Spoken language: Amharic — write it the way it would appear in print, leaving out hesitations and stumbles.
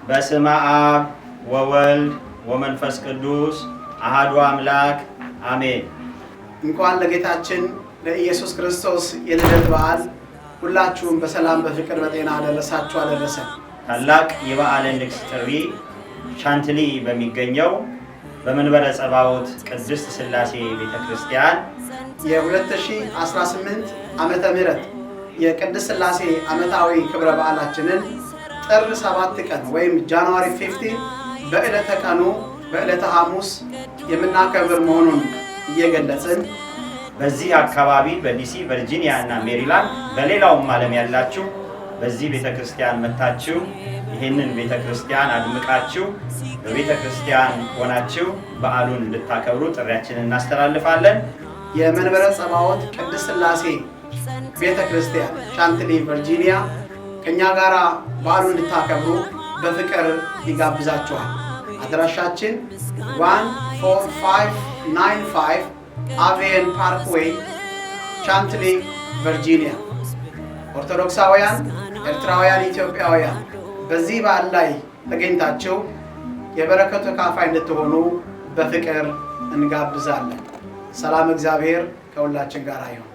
በስመ አብ ወወልድ ወመንፈስ ቅዱስ አሐዱ አምላክ አሜን። እንኳን ለጌታችን ለኢየሱስ ክርስቶስ የልደት በዓል ሁላችሁም በሰላም በፍቅር በጤና አደረሳችሁ አደረሰን። ታላቅ የበዓለ ንግሥ ጥሪ ሻንትሊ በሚገኘው በመንበረ ጸባዖት ቅድስት ሥላሴ ቤተክርስቲያን የ2018 ዓመተ ምህረት የቅድስት ሥላሴ ዓመታዊ ክብረ በዓላችንን ጥር 7 ቀን ወይም ጃንዋሪ 15 በዕለተ ቀኑ በዕለተ ሐሙስ የምናከብር መሆኑን እየገለጽን በዚህ አካባቢ በዲሲ ቨርጂኒያ እና ሜሪላንድ በሌላውም ዓለም ያላችሁ በዚህ ቤተክርስቲያን መታችሁ ይህንን ቤተክርስቲያን አድምቃችሁ በቤተክርስቲያን ሆናችሁ በዓሉን እንድታከብሩ ጥሪያችንን እናስተላልፋለን። የመንበረ ጸባዖት ቅድስት ሥላሴ ቤተክርስቲያን ሻንትሊ ቨርጂኒያ ከኛ ጋራ በዓሉን እንድታከብሩ በፍቅር ይጋብዛችኋል። አድራሻችን 14595 አቬን ፓርክዌይ ሻንትሊ ቨርጂኒያ። ኦርቶዶክሳውያን፣ ኤርትራውያን፣ ኢትዮጵያውያን በዚህ በዓል ላይ ተገኝታችሁ የበረከቱ ተካፋይ እንድትሆኑ በፍቅር እንጋብዛለን። ሰላም እግዚአብሔር ከሁላችን ጋር ይሁን።